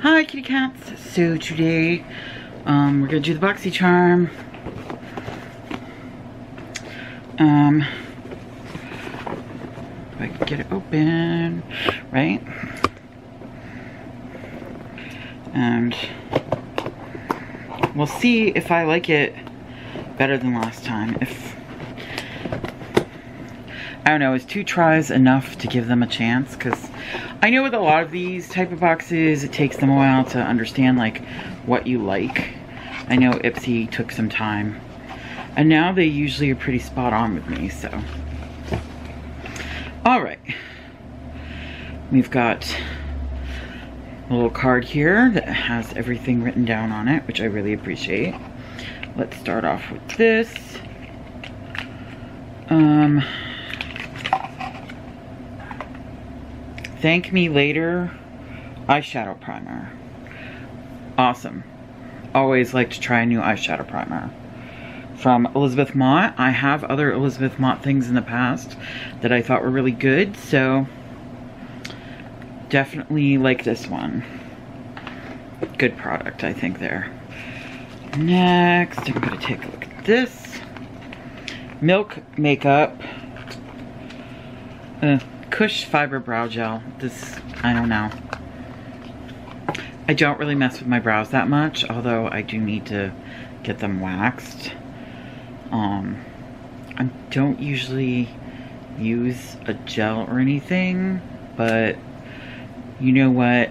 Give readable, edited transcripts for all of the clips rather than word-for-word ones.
Hi kitty cats. So today we're gonna do the Boxycharm. If I can get it open, right? And we'll see if I like it better than last time. If I don't know, is 2 tries enough to give them a chance? Because I know with a lot of these type of boxes, it takes them a while to understand like what you like. I know Ipsy took some time, and now they usually are pretty spot on with me. So, all right, we've got a little card here that has everything written down on it, which I really appreciate. Let's start off with this. Thank Me Later eyeshadow primer. Awesome. Always like to try a new eyeshadow primer. From Elizabeth Mott. I have other Elizabeth Mott things in the past that I thought were really good, so definitely like this one. Good product, I think, there. Next, I'm going to take a look at this. Milk Makeup. Cush Fiber Brow Gel. This, I don't know. I don't really mess with my brows that much, although I do need to get them waxed. I don't usually use a gel or anything, but you know what?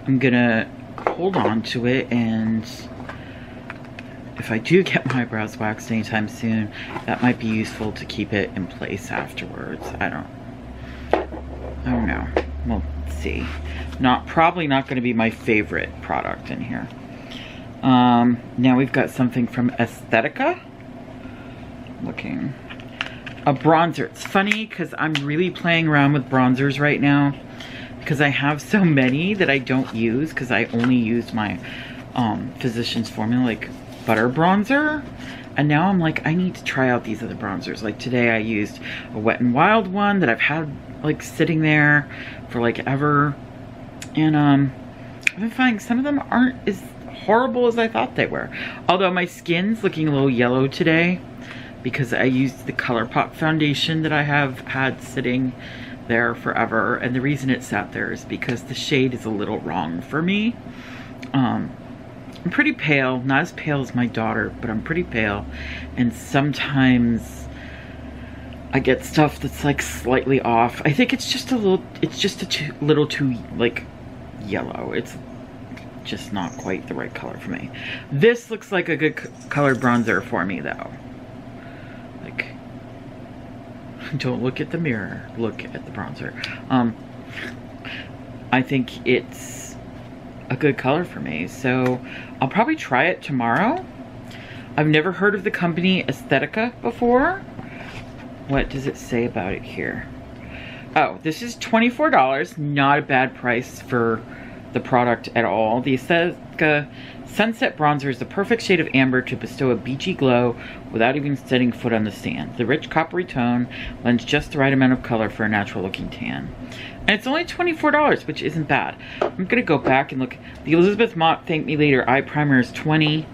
I'm gonna hold on to it, and if I do get my brows waxed anytime soon, that might be useful to keep it in place afterwards. I don't know. We'll see. Probably not going to be my favorite product in here. Now we've got something from Aesthetica. Looking. A bronzer. It's funny because I'm really playing around with bronzers right now, because I have so many that I don't use because I only used my Physicians Formula, like butter bronzer, and now I'm like, I need to try out these other bronzers. Like today I used a Wet n Wild one that I've had like sitting there for like ever, and I've been finding some of them aren't as horrible as I thought they were. Although my skin's looking a little yellow today because I used the ColourPop foundation that I have had sitting there forever, and the reason it sat there is because the shade is a little wrong for me. I'm pretty pale, not as pale as my daughter, but I'm pretty pale, and sometimes I get stuff that's like slightly off. I think it's just a little too like yellow. It's just not quite the right color for me. This looks like a good colored bronzer for me though. Like, don't look at the mirror, look at the bronzer. I think it's a good color for me, so I'll probably try it tomorrow. I've never heard of the company Aesthetica before. What does it say about it here? Oh, this is $24. Not a bad price for the product at all. The Aesthetica Sunset Bronzer is the perfect shade of amber to bestow a beachy glow without even setting foot on the sand. The rich coppery tone lends just the right amount of color for a natural looking tan. And it's only $24, which isn't bad. I'm gonna go back and look. The Elizabeth Mott Thank Me Later eye primer is $20.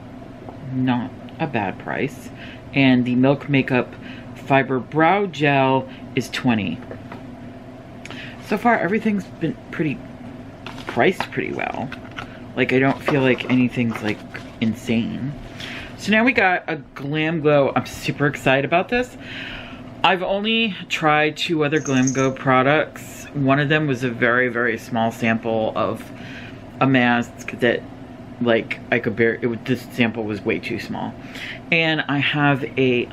Not a bad price. And the Milk Makeup Fiber Brow Gel is $20. So far, everything's been priced pretty well. Like, I don't feel like anything's like insane. So now we got a Glam Glow. I'm super excited about this. I've only tried 2 other Glam Glow products. One of them was a very, very small sample of a mask that, like, I could bear. This sample was way too small. And I have a,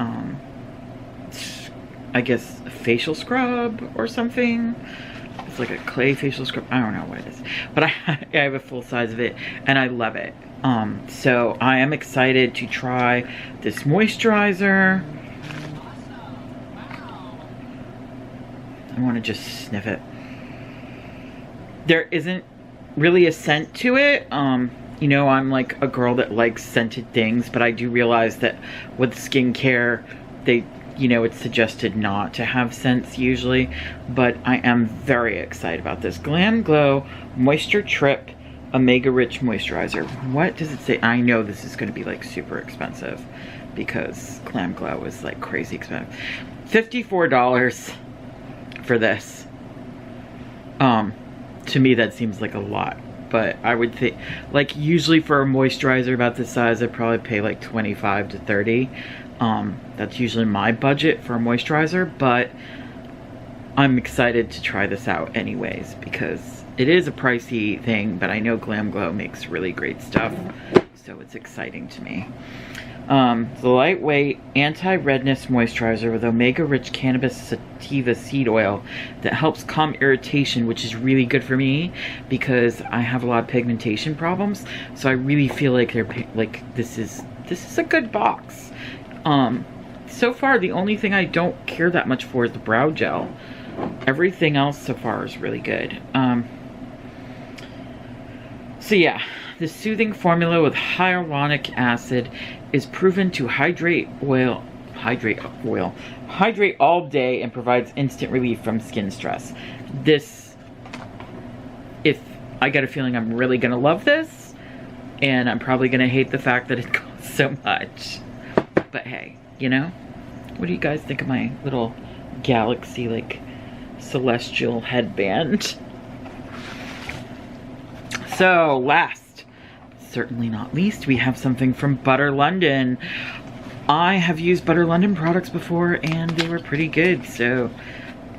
I guess, a facial scrub or something. It's like a clay facial scrub. I don't know what it is. But I have a full size of it, and I love it. So I am excited to try this moisturizer. I want to just sniff it. There isn't really a scent to it. You know, I'm like a girl that likes scented things, but I do realize that with skincare, you know, it's suggested not to have scents usually, but I am very excited about this. Glam Glow Moisture Trip Omega Rich Moisturizer. What does it say? I know this is going to be like super expensive because Glam Glow is like crazy expensive. $54 for this. To me that seems like a lot, but I would think like usually for a moisturizer about this size I'd probably pay like 25 to 30. That's usually my budget for a moisturizer, but I'm excited to try this out anyways because it is a pricey thing, but I know Glam Glow makes really great stuff, so it's exciting to me. The lightweight anti-redness moisturizer with Omega Rich Cannabis Sativa seed oil that helps calm irritation, which is really good for me because I have a lot of pigmentation problems. So I really feel like this is a good box. So far the only thing I don't care that much for is the brow gel. Everything else so far is really good. So yeah, the soothing formula with hyaluronic acid is proven to hydrate all day and provides instant relief from skin stress. This, if I get a feeling I'm really gonna love this, and I'm probably gonna hate the fact that it costs so much. But hey, you know, what do you guys think of my little galaxy like celestial headband? So last, certainly not least, we have something from Butter London. I have used Butter London products before and they were pretty good, so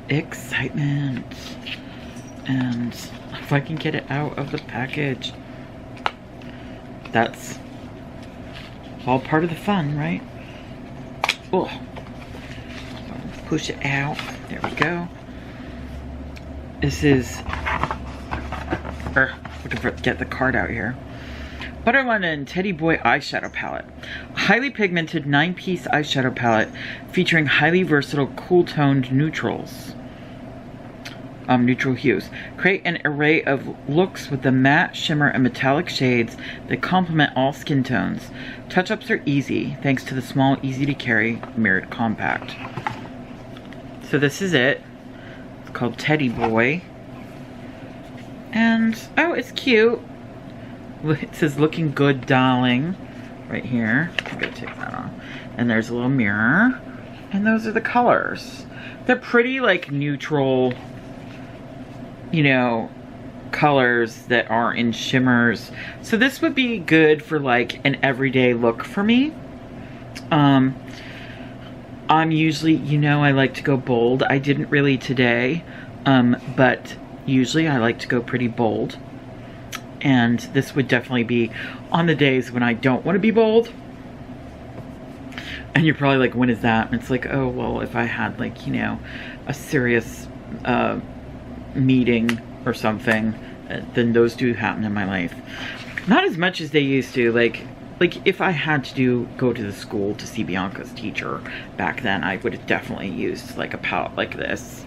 excitement. And if I can get it out of the package, that's all part of the fun, right? Oh, push it out. There we go. This is, get the card out here. Butter London Teddy Boy Eyeshadow Palette. A highly pigmented 9-piece eyeshadow palette featuring highly versatile cool-toned neutrals. Neutral hues. Create an array of looks with the matte, shimmer, and metallic shades that complement all skin tones. Touch-ups are easy thanks to the small, easy-to-carry mirrored compact. So this is it. It's called Teddy Boy. And, oh, it's cute. It says looking good, darling, right here. I'm gonna take that off. And there's a little mirror. And those are the colors. They're pretty like neutral, you know, colors that are in shimmers. So this would be good for like an everyday look for me. I'm usually, you know, I like to go bold. I didn't really today, but usually I like to go pretty bold. And this would definitely be on the days when I don't want to be bold. And you're probably like, when is that? And it's like, oh, well, if I had like, you know, a serious meeting or something, then those do happen in my life. Not as much as they used to. Like if I had to go to the school to see Bianca's teacher back then, I would have definitely used like a palette like this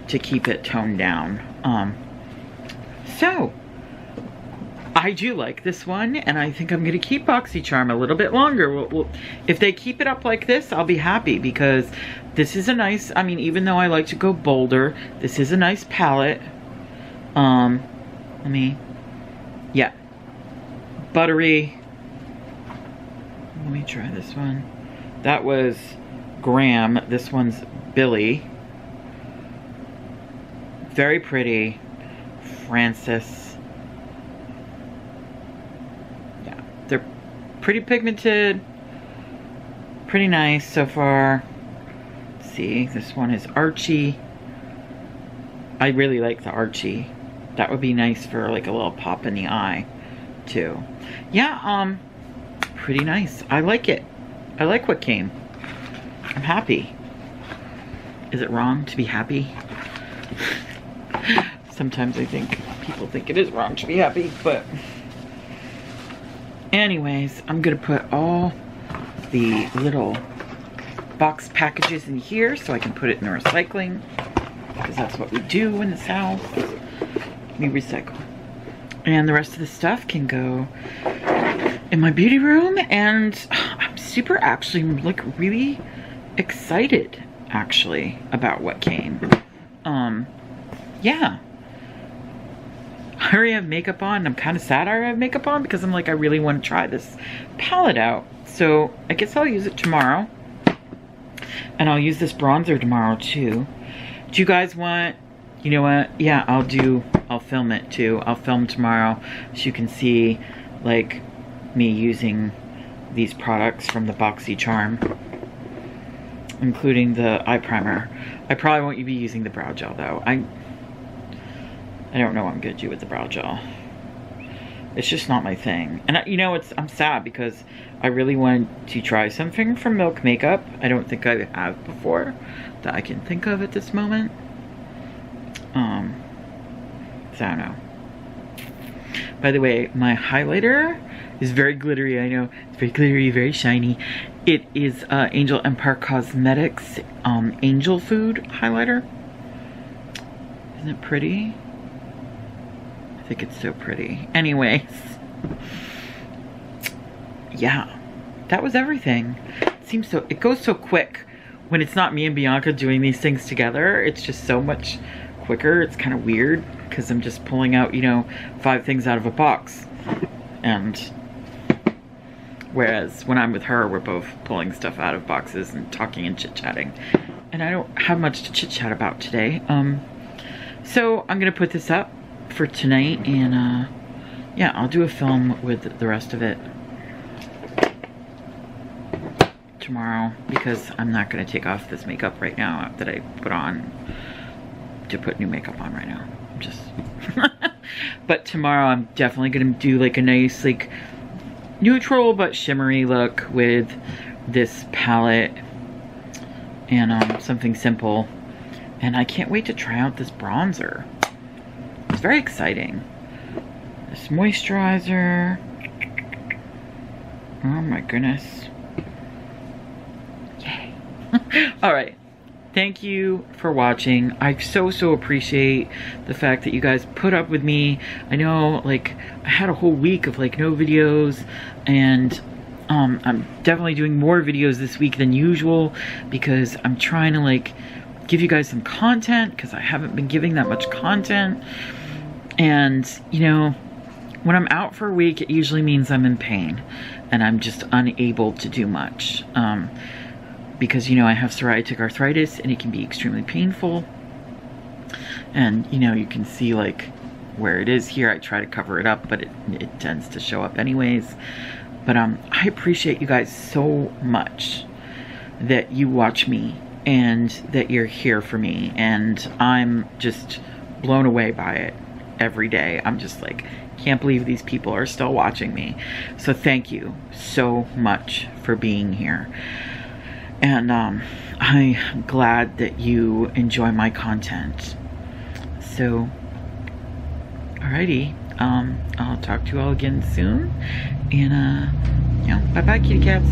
to keep it toned down. So I do like this one, and I think I'm going to keep Boxycharm a little bit longer. If they keep it up like this, I'll be happy, because this is a nice, I mean, even though I like to go bolder, this is a nice palette. Yeah. Buttery. Let me try this one. That was Graham. This one's Billy. Very pretty. Francis. They're pretty pigmented, pretty nice so far. Let's see, this one is Archie. I really like the Archie. That would be nice for like a little pop in the eye too. Yeah, pretty nice. I like it. I like what came. I'm happy. Is it wrong to be happy? Sometimes I think people think it is wrong to be happy, but anyways, I'm gonna put all the little box packages in here so I can put it in the recycling, because that's what we do in the South. We recycle. And the rest of the stuff can go in my beauty room, and I'm super actually like really excited actually about what came. Yeah. I already have makeup on. I'm kind of sad I already have makeup on because I'm like, I really want to try this palette out. So I guess I'll use it tomorrow. And I'll use this bronzer tomorrow too. Do you guys want, you know what? Yeah, I'll film it too. I'll film tomorrow so you can see like me using these products from the Boxycharm, including the eye primer. I probably won't be using the brow gel though. I don't know what I'm gonna do with the brow gel. It's just not my thing. And you know, I'm sad because I really wanted to try something from Milk Makeup. I don't think I have before that I can think of at this moment. So I don't know. By the way, my highlighter is very glittery. I know it's very glittery, very shiny. It is Angel Empire Cosmetics Angel Food highlighter. Isn't it pretty? I think it's so pretty. Anyways, yeah, that was everything. It goes so quick when it's not me and Bianca doing these things together. It's just so much quicker. It's kind of weird because I'm just pulling out, you know, 5 things out of a box. And whereas when I'm with her, we're both pulling stuff out of boxes and talking and chit-chatting. And I don't have much to chit-chat about today. So I'm gonna put this up for tonight, and yeah, I'll do a film with the rest of it tomorrow because I'm not gonna take off this makeup right now that I put on to put new makeup on right now. Just but tomorrow I'm definitely gonna do like a nice like neutral but shimmery look with this palette and something simple. And I can't wait to try out this bronzer. It's very exciting. This moisturizer. Oh my goodness. Yay. All right. Thank you for watching. I so appreciate the fact that you guys put up with me. I know, like, I had a whole week of like no videos, and I'm definitely doing more videos this week than usual because I'm trying to like give you guys some content because I haven't been giving that much content. And you know, when I'm out for a week, it usually means I'm in pain and I'm just unable to do much. Because, you know, I have psoriatic arthritis and it can be extremely painful. And, you know, you can see like where it is here. I try to cover it up, but it tends to show up anyways. But I appreciate you guys so much that you watch me and that you're here for me. And I'm just blown away by it every day. I'm just like, can't believe these people are still watching me. So thank you so much for being here. And I'm glad that you enjoy my content. So, alrighty, I'll talk to you all again soon. And, you know, bye-bye, kitty cats.